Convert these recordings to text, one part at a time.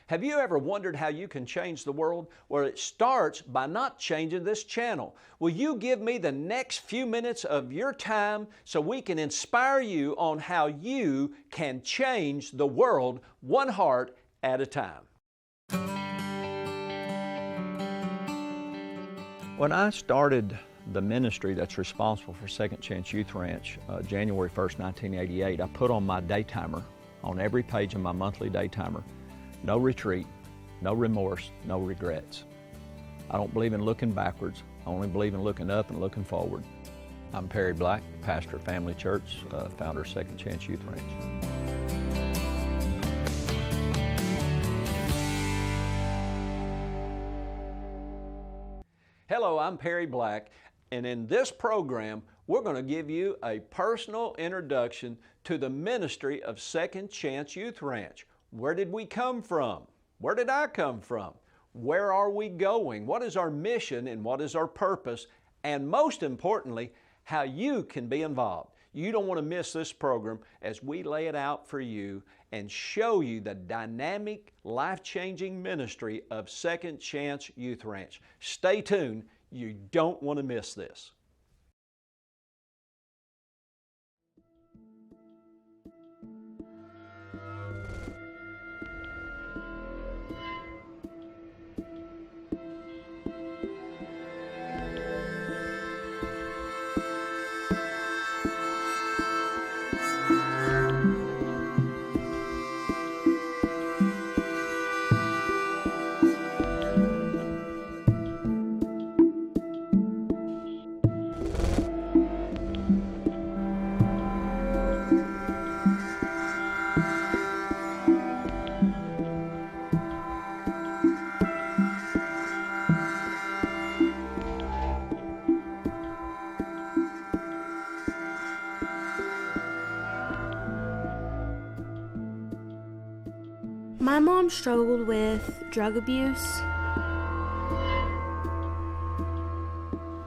Have you ever wondered how you can change the world? Well, it starts by not changing this channel. Will you give me the next few minutes of your time so we can inspire you on how you can change the world one heart at a time? When I started the ministry that's responsible for Second Chance Youth Ranch, January 1st, 1988, I put on my day timer on every page of my monthly day timer. No retreat, no remorse, no regrets. I don't believe in looking backwards. I only believe in looking up and looking forward. I'm Perry Black, pastor of Family Church, founder of Second Chance Youth Ranch. Hello, I'm Perry Black, and in this program, we're going to give you a personal introduction to the ministry of Second Chance Youth Ranch. Where did we come from? Where did I come from? Where are we going? What is our mission and what is our purpose? And most importantly, how you can be involved. You don't want to miss this program as we lay it out for you and show you the dynamic, life-changing ministry of Second Chance Youth Ranch. Stay tuned. You don't want to miss this. My mom struggled with drug abuse.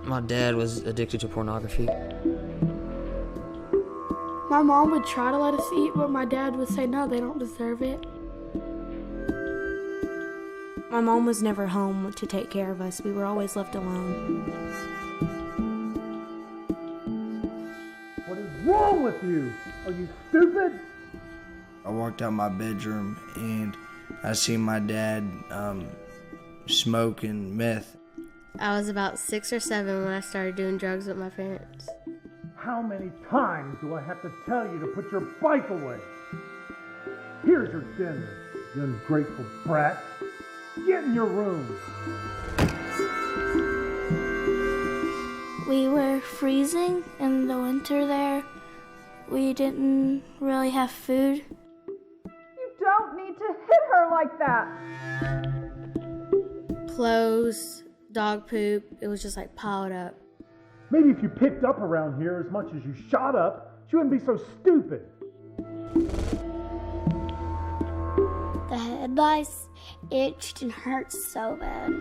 My dad was addicted to pornography. My mom would try to let us eat, but my dad would say, no, they don't deserve it. My mom was never home to take care of us. We were always left alone. What is wrong with you? Are you stupid? I walked out my bedroom and I seen my dad smoking meth. I was about 6 or 7 when I started doing drugs with my parents. How many times do I have to tell you to put your bike away? Here's your dinner, you ungrateful brat. Get in your room. We were freezing in the winter there. We didn't really have food. You don't need to hit her like that. Clothes, dog poop, it was just like piled up. Maybe if you picked up around here as much as you shot up, you wouldn't be so stupid. The head lice itched and hurt so bad.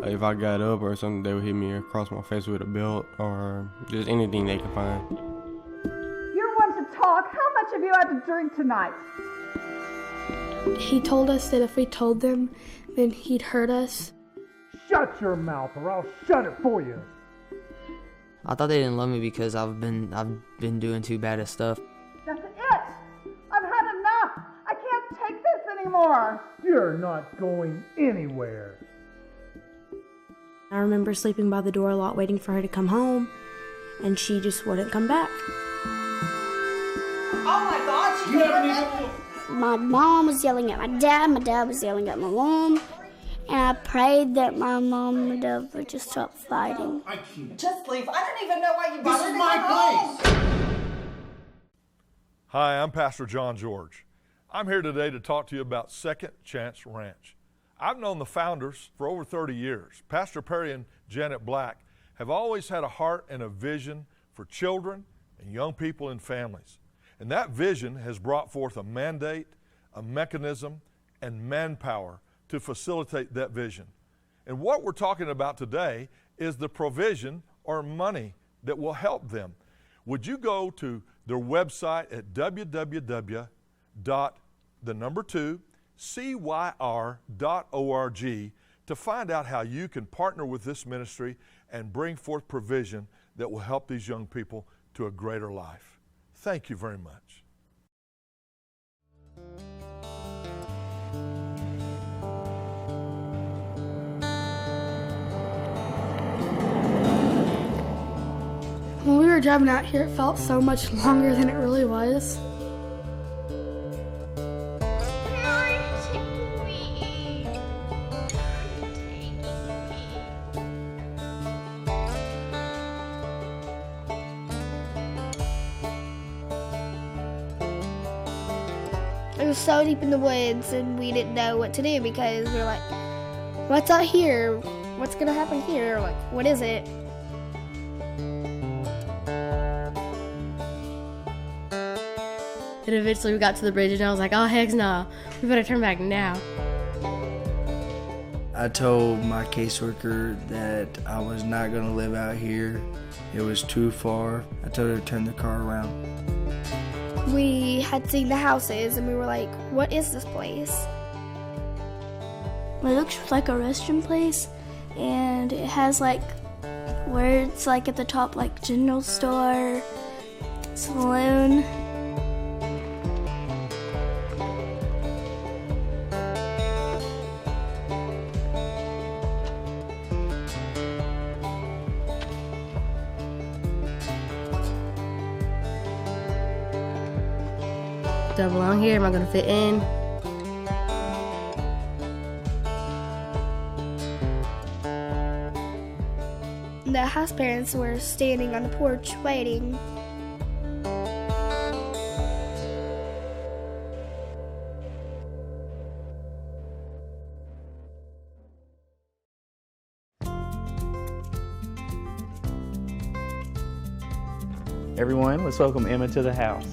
If I got up or something, they would hit me across my face with a belt or just anything they could find. You're one to talk. How much have you had to drink tonight? He told us that if we told them, then he'd hurt us. Shut your mouth or I'll shut it for you. I thought they didn't love me because I've been doing too bad of stuff. That's it. I've had enough. I can't take this anymore. You're not going anywhere. I remember sleeping by the door a lot, waiting for her to come home, and she just wouldn't come back. Oh my God, she's doing it. My mom was yelling at my dad was yelling at my mom, and I prayed that my mom and dad would just stop fighting. Just leave. I don't even know why you bothered me. This is my place. Hi, I'm Pastor John George. I'm here today to talk to you about Second Chance Ranch. I've known the founders for over 30 years. Pastor Perry and Janet Black have always had a heart and a vision for children and young people and families. And that vision has brought forth a mandate, a mechanism, and manpower to facilitate that vision. And what we're talking about today is the provision or money that will help them. Would you go to their website at www.2CYR 2CYR.org to find out how you can partner with this ministry and bring forth provision that will help these young people to a greater life. Thank you very much. When we were driving out here, it felt so much longer than it really was. It was so deep in the woods, and we didn't know what to do because we were like, what's out here? What's going to happen here? Like, what is it? And eventually we got to the bridge and I was like, oh, heck no, we better turn back now. I told my caseworker that I was not going to live out here. It was too far. I told her to turn the car around. We had seen the houses and we were like, what is this place? It looks like a restroom place, and it has like words like at the top like general store, saloon. Do I belong here? Am I going to fit in? The house parents were standing on the porch waiting. Everyone, let's welcome Emma to the house.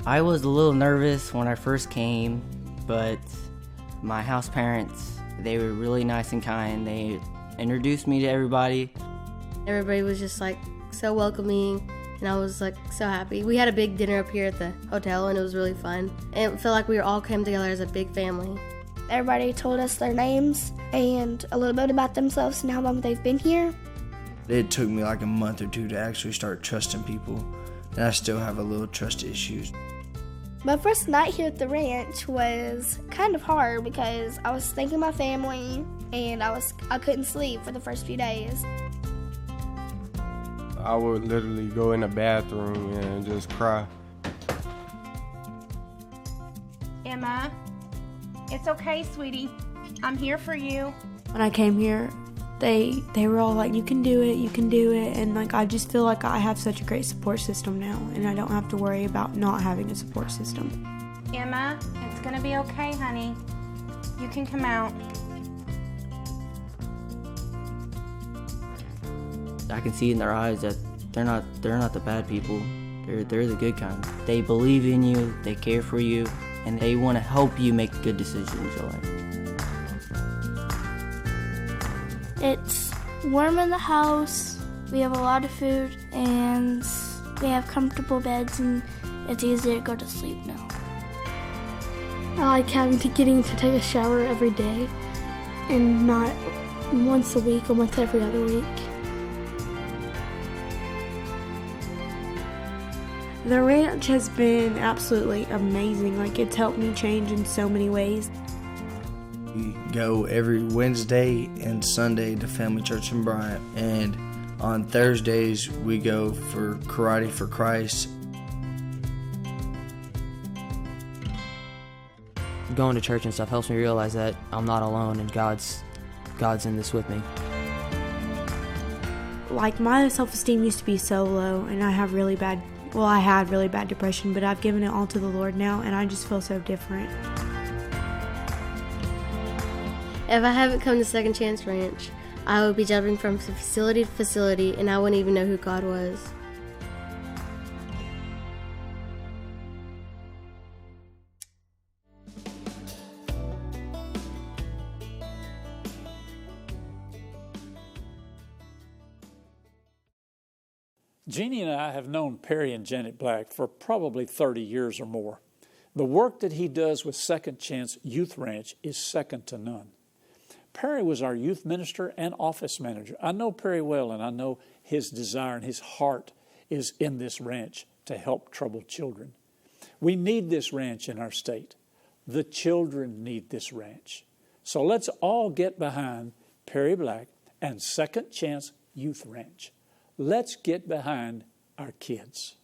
I was a little nervous when I first came, but my house parents, they were really nice and kind. They introduced me to everybody. Everybody was just like so welcoming, and I was like so happy. We had a big dinner up here at the hotel, and it was really fun. And it felt like we all came together as a big family. Everybody told us their names and a little bit about themselves and how long they've been here. It took me like a month or two to actually start trusting people, and I still have a little trust issues. My first night here at the ranch was kind of hard because I was thinking of my family and I couldn't sleep for the first few days. I would literally go in the bathroom and just cry. Emma, it's okay, sweetie. I'm here for you. When I came here, they were all like, you can do it, and like I just feel like I have such a great support system now, and I don't have to worry about not having a support system. Emma, it's gonna be okay, honey. You can come out. I can see in their eyes that they're not the bad people. They're the good kind. They believe in you, they care for you, and they want to help you make good decisions in your life. It's warm in the house, we have a lot of food, and we have comfortable beds, and it's easy to go to sleep now. I like getting to take a shower every day and not once a week or once every other week. The ranch has been absolutely amazing. Like, it's helped me change in so many ways. We go every Wednesday and Sunday to Family Church in Bryant, and on Thursdays we go for Karate for Christ. Going to church and stuff helps me realize that I'm not alone and God's in this with me. Like, my self-esteem used to be so low, and I had really bad depression, but I've given it all to the Lord now, and I just feel so different. If I haven't come to Second Chance Ranch, I would be jumping from facility to facility, and I wouldn't even know who God was. Jeannie and I have known Perry and Janet Black for probably 30 years or more. The work that he does with Second Chance Youth Ranch is second to none. Perry was our youth minister and office manager. I know Perry well, and I know his desire and his heart is in this ranch to help troubled children. We need this ranch in our state. The children need this ranch. So let's all get behind Perry Black and Second Chance Youth Ranch. Let's get behind our kids.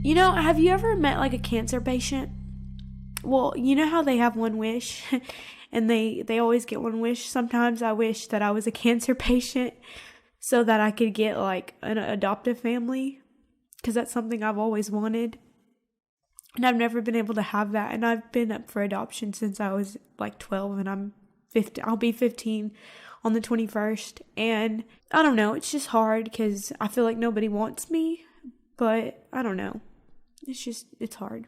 You know, have you ever met like a cancer patient? Well, you know how they have one wish and they always get one wish. Sometimes I wish that I was a cancer patient so that I could get like an adoptive family, because that's something I've always wanted. And I've never been able to have that. And I've been up for adoption since I was like 12, and I'm 15. I'll be 15 on the 21st. And I don't know, it's just hard because I feel like nobody wants me, but I don't know. It's hard.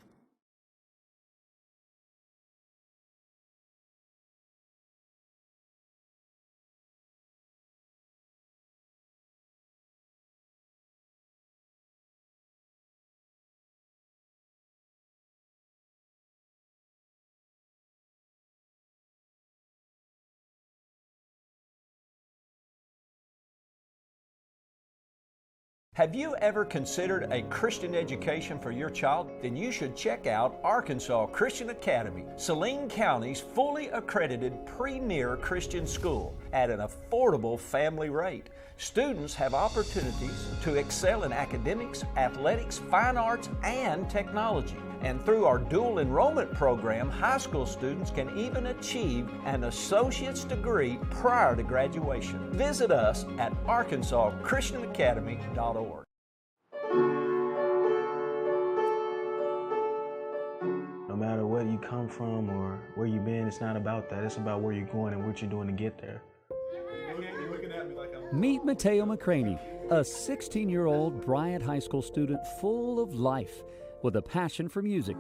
Have you ever considered a Christian education for your child? Then you should check out Arkansas Christian Academy, Saline County's fully accredited premier Christian school at an affordable family rate. Students have opportunities to excel in academics, athletics, fine arts, and technology. And through our dual enrollment program, high school students can even achieve an associate's degree prior to graduation. Visit us at arkansaschristianacademy.org. No matter where you come from or where you've been, it's not about that. It's about where you're going and what you're doing to get there. Meet Mateo McCraney, a 16-year-old Bryant High School student full of life with a passion for music.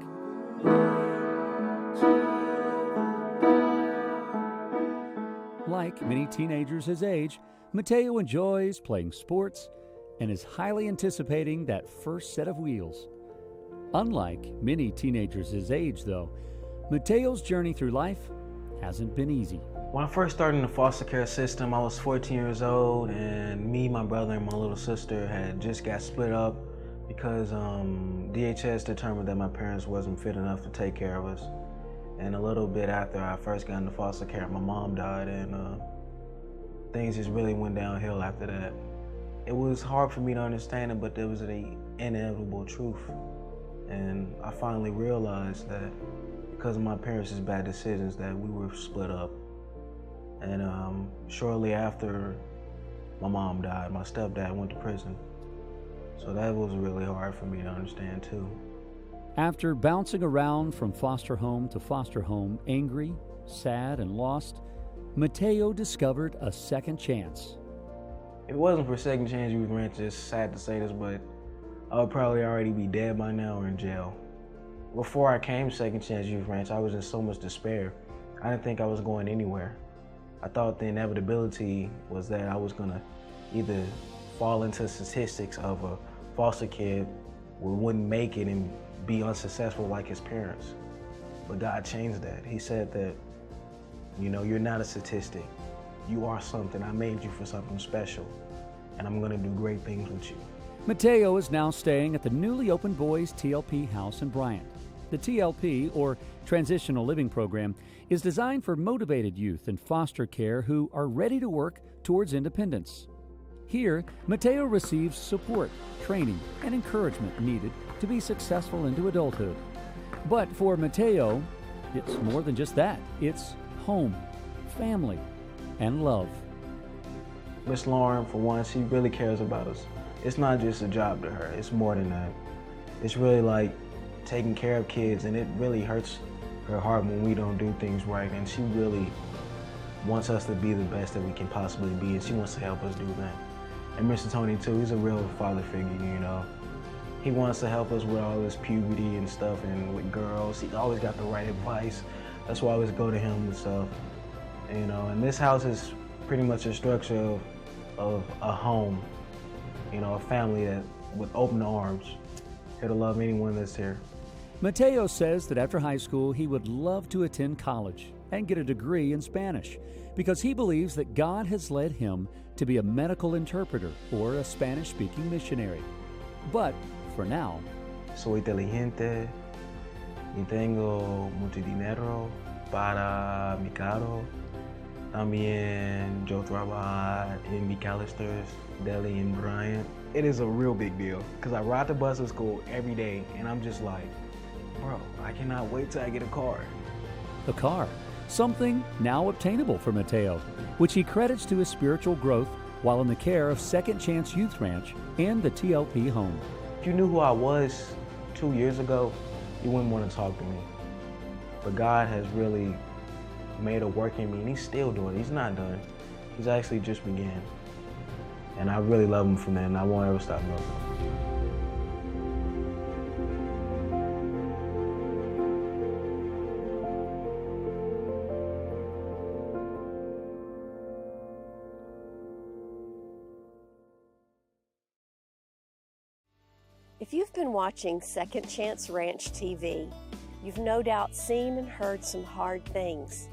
Like many teenagers his age, Mateo enjoys playing sports and is highly anticipating that first set of wheels. Unlike many teenagers his age, though, Mateo's journey through life hasn't been easy. When I first started in the foster care system, I was 14 years old, and me, my brother, and my little sister had just got split up because DHS determined that my parents wasn't fit enough to take care of us. And a little bit after I first got into foster care, my mom died, and things just really went downhill after that. It was hard for me to understand it, but there was an inevitable truth. And I finally realized that because of my parents' bad decisions that we were split up. And shortly after my mom died, my stepdad went to prison. So that was really hard for me to understand too. After bouncing around from foster home to foster home, angry, sad, and lost, Mateo discovered a second chance. If it wasn't for Second Chance Youth Ranch, it's sad to say this, but I would probably already be dead by now or in jail. Before I came to Second Chance Youth Ranch, I was in so much despair. I didn't think I was going anywhere. I thought the inevitability was that I was gonna either fall into statistics of a foster kid who wouldn't make it and be unsuccessful like his parents. But God changed that. He said that, you know, you're not a statistic. You are something. I made you for something special, and I'm gonna do great things with you. Mateo is now staying at the newly opened Boys TLP house in Bryant. The TLP, or Transitional Living Program, is designed for motivated youth in foster care who are ready to work towards independence. Here, Mateo receives support, training, and encouragement needed to be successful into adulthood. But for Mateo, it's more than just that. It's home, family, and love. Miss Lauren, for one, she really cares about us. It's not just a job to her, it's more than that. It's really like taking care of kids, and it really hurts her heart when we don't do things right, and she really wants us to be the best that we can possibly be, and she wants to help us do that. And Mr. Tony too, he's a real father figure, you know. He wants to help us with all this puberty and stuff, and with girls. He's always got the right advice. That's why I always go to him and stuff. You know, and this house is pretty much a structure of a home, you know, a family that with open arms, here to love anyone that's here. Mateo says that after high school, he would love to attend college and get a degree in Spanish because he believes that God has led him to be a medical interpreter or a Spanish-speaking missionary. But for now, soy inteligente y tengo mucho dinero para mi carro. También yo trabajo en McAllister's Deli in Bryant. It is a real big deal because I ride the bus to school every day and I'm just like, bro, I cannot wait till I get a car. A car, something now obtainable for Mateo, which he credits to his spiritual growth while in the care of Second Chance Youth Ranch and the TLP home. If you knew who I was 2 years ago, you wouldn't want to talk to me. But God has really made a work in me, and he's still doing it. He's not done. He's actually just began. And I really love him from that, and I won't ever stop loving him. If you've been watching Second Chance Ranch TV, you've no doubt seen and heard some hard things,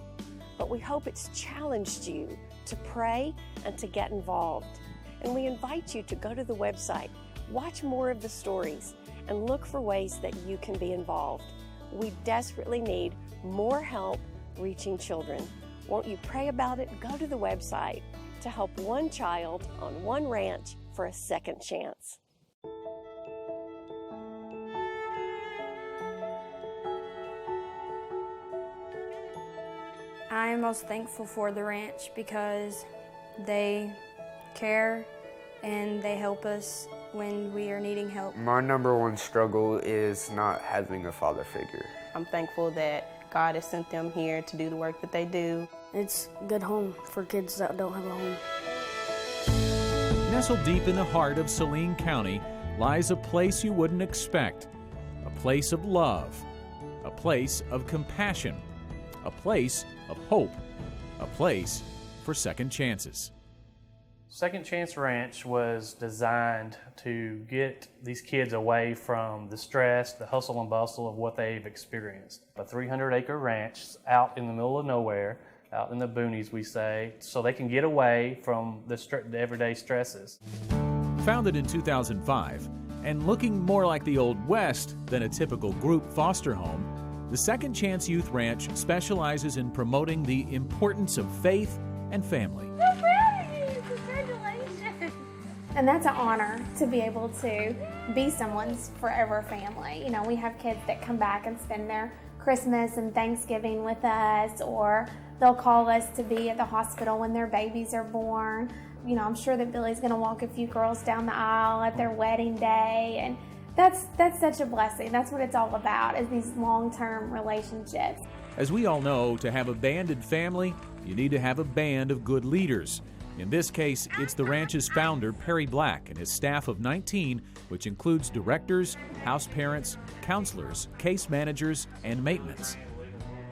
but we hope it's challenged you to pray and to get involved. And we invite you to go to the website, watch more of the stories, and look for ways that you can be involved. We desperately need more help reaching children. Won't you pray about it? Go to the website to help one child on one ranch for a second chance. I am most thankful for the ranch because they care and they help us when we are needing help. My number one struggle is not having a father figure. I'm thankful that God has sent them here to do the work that they do. It's a good home for kids that don't have a home. Nestled deep in the heart of Saline County lies a place you wouldn't expect, a place of love, a place of compassion, a place of hope, a place for second chances. Second Chance Ranch was designed to get these kids away from the stress, the hustle and bustle of what they've experienced. A 300-acre ranch out in the middle of nowhere, out in the boonies we say, so they can get away from the everyday stresses. Founded in 2005 and looking more like the Old West than a typical group foster home, the Second Chance Youth Ranch specializes in promoting the importance of faith and family. And that's an honor to be able to be someone's forever family. You know, we have kids that come back and spend their Christmas and Thanksgiving with us, or they'll call us to be at the hospital when their babies are born. you know, I'm sure that Billy's going to walk a few girls down the aisle at their wedding day, and that's such a blessing. That's what it's all about, is these long-term relationships. As we all know, to have a banded family, you need to have a band of good leaders. In this case, it's the ranch's founder, Perry Black, and his staff of 19, which includes directors, house parents, counselors, case managers, and maintenance.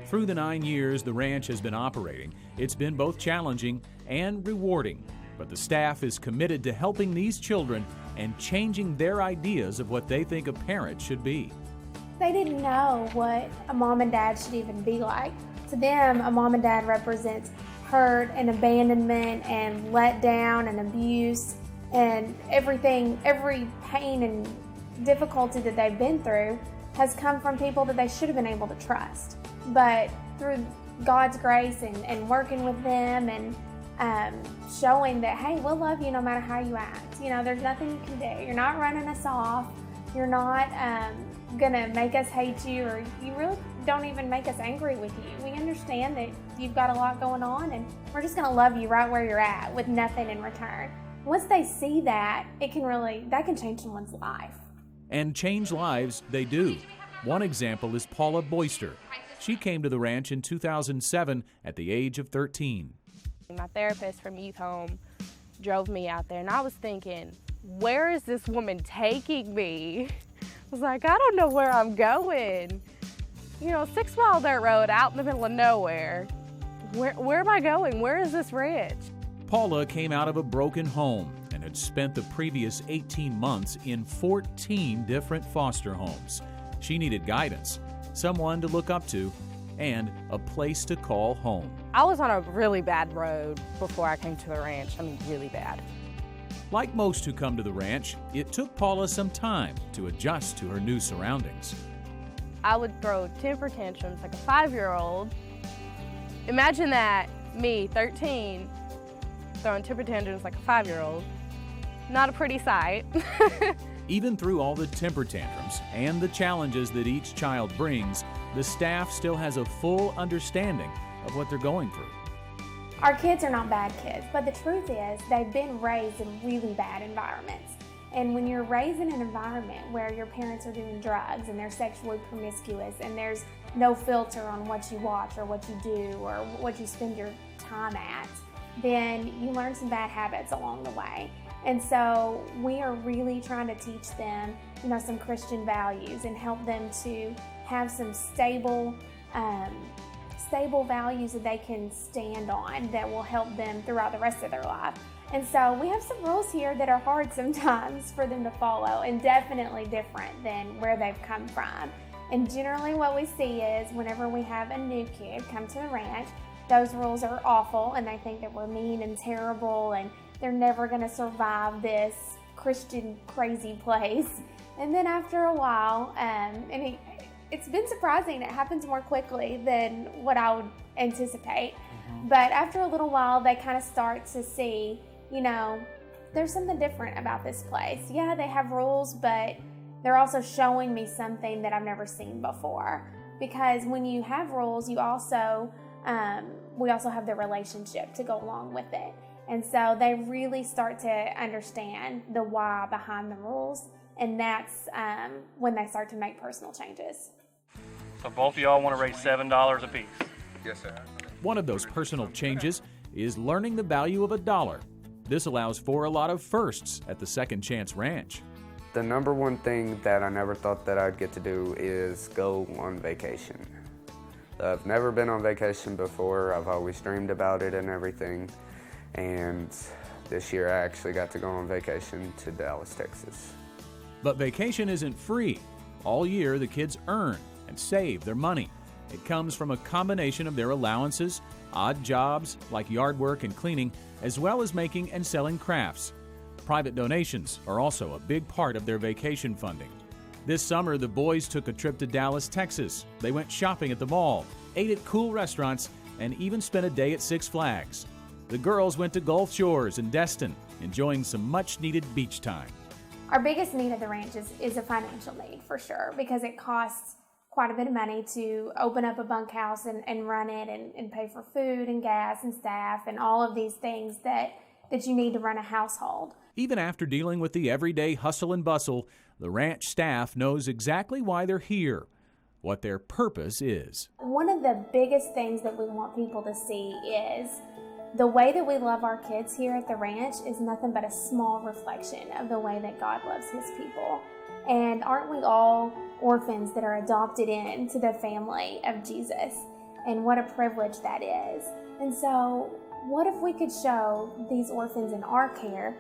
Through the 9 years the ranch has been operating, it's been both challenging and rewarding. But the staff is committed to helping these children and changing their ideas of what they think a parent should be. They didn't know what a mom and dad should even be like. To them, a mom and dad represents hurt and abandonment and let down and abuse and everything, every pain and difficulty that they've been through has come from people that they should have been able to trust. But through God's grace and working with them and showing that, hey, we'll love you no matter how you act. You know, there's nothing you can do. You're not running us off. You're not gonna make us hate you, or you really don't even make us angry with you. We understand that you've got a lot going on, and we're just gonna love you right where you're at with nothing in return. Once they see that, that can change someone's life. And change lives they do. One example is Paula Boyster. She came to the ranch in 2007 at the age of 13. My therapist from Youth Home drove me out there, and I was thinking, where is this woman taking me? I was like, I don't know where I'm going. You know, 6 mile dirt road out in the middle of nowhere. Where am I going? Where is this ranch? Paula came out of a broken home and had spent the previous 18 months in 14 different foster homes. She needed guidance, someone to look up to, and a place to call home. I was on a really bad road before I came to the ranch. I mean, really bad. Like most who come to the ranch, it took Paula some time to adjust to her new surroundings. I would throw temper tantrums like a 5-year-old. Imagine that, me, 13, throwing temper tantrums like a 5-year-old. Not a pretty sight. Even through all the temper tantrums and the challenges that each child brings, the staff still has a full understanding of what they're going through. Our kids are not bad kids, but the truth is they've been raised in really bad environments. And when you're raised in an environment where your parents are doing drugs and they're sexually promiscuous and there's no filter on what you watch or what you do or what you spend your time at, then you learn some bad habits along the way. And so we are really trying to teach them, you know, some Christian values and help them to have some stable values that they can stand on that will help them throughout the rest of their life. And so we have some rules here that are hard sometimes for them to follow and definitely different than where they've come from. And generally what we see is whenever we have a new kid come to the ranch, those rules are awful and they think that we're mean and terrible and they're never going to survive this Christian crazy place. And then after a while, it's been surprising. It happens more quickly than what I would anticipate. But after a little while, they kind of start to see, you know, there's something different about this place. Yeah, they have rules, but they're also showing me something that I've never seen before. Because when you have rules, you also, we also have the relationship to go along with it. And so they really start to understand the why behind the rules. And that's when they start to make personal changes. So both of y'all want to raise $7 apiece? Yes, sir. One of those personal changes is learning the value of $1. This allows for a lot of firsts at the Second Chance Ranch. The number one thing that I never thought that I'd get to do is go on vacation. I've never been on vacation before. I've always dreamed about it and everything. And this year I actually got to go on vacation to Dallas, Texas. But vacation isn't free. All year the kids earn and save their money. It comes from a combination of their allowances, odd jobs like yard work and cleaning, as well as making and selling crafts. Private donations are also a big part of their vacation funding. This summer, the boys took a trip to Dallas, Texas. They went shopping at the mall, ate at cool restaurants, and even spent a day at Six Flags. The girls went to Gulf Shores and Destin, enjoying some much-needed beach time. Our biggest need at the ranch is a financial need, for sure, because it costs quite a bit of money to open up a bunkhouse and run it and pay for food and gas and staff and all of these things that that you need to run a household. Even after dealing with the everyday hustle and bustle, the ranch staff knows exactly why they're here, what their purpose is. One of the biggest things that we want people to see is the way that we love our kids here at the ranch is nothing but a small reflection of the way that God loves His people. And aren't we all orphans that are adopted into the family of Jesus? And what a privilege that is. And so what if we could show these orphans in our care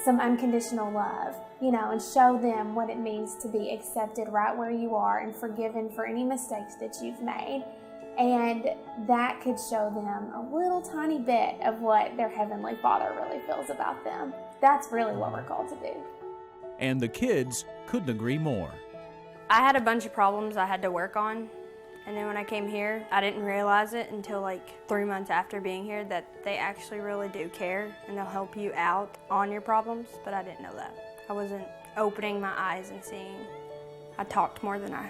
some unconditional love, and show them what it means to be accepted right where you are and forgiven for any mistakes that you've made. And that could show them a little tiny bit of what their Heavenly Father really feels about them. That's really what we're called to do. And the kids couldn't agree more. I had a bunch of problems I had to work on, and then when I came here, I didn't realize it until like 3 months after being here that they actually really do care and they'll help you out on your problems, but I didn't know that. I wasn't opening my eyes and seeing. I talked more than I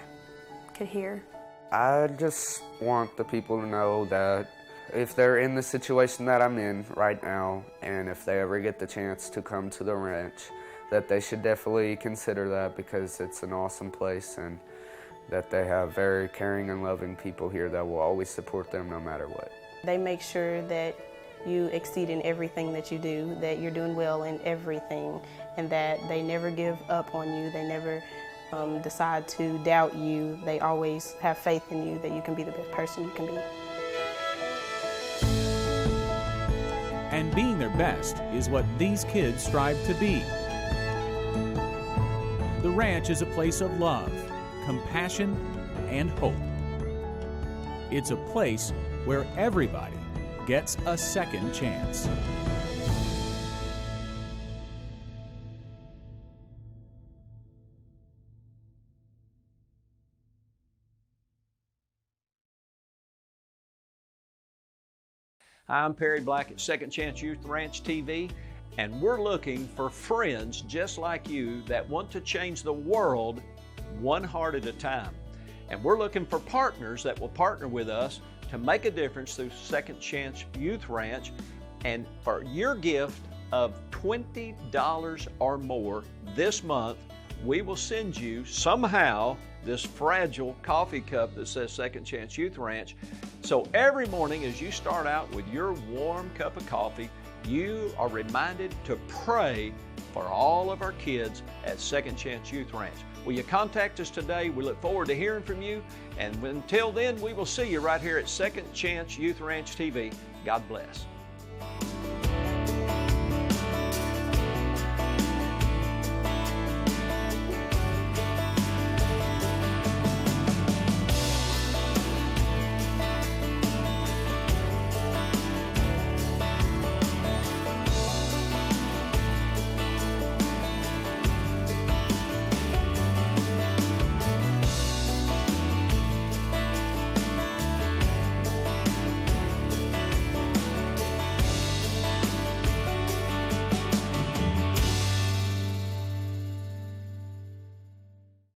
could hear. I just want the people to know that if they're in the situation that I'm in right now, and if they ever get the chance to come to the ranch, that they should definitely consider that, because it's an awesome place and that they have very caring and loving people here that will always support them no matter what. They make sure that you exceed in everything that you do, that you're doing well in everything, and that they never give up on you. They never decide to doubt you. They always have faith in you that you can be the best person you can be. And being their best is what these kids strive to be. The ranch is a place of love, compassion, and hope. It's a place where everybody gets a second chance. Hi, I'm Perry Black at Second Chance Youth Ranch TV, and we're looking for friends just like you that want to change the world one heart at a time. And we're looking for partners that will partner with us to make a difference through Second Chance Youth Ranch. And for your gift of $20 or more this month, we will send you somehow this fragile coffee cup that says Second Chance Youth Ranch. So every morning as you start out with your warm cup of coffee, you are reminded to pray for all of our kids at Second Chance Youth Ranch. Will you contact us today? We look forward to hearing from you. And until then, we will see you right here at Second Chance Youth Ranch TV. God bless.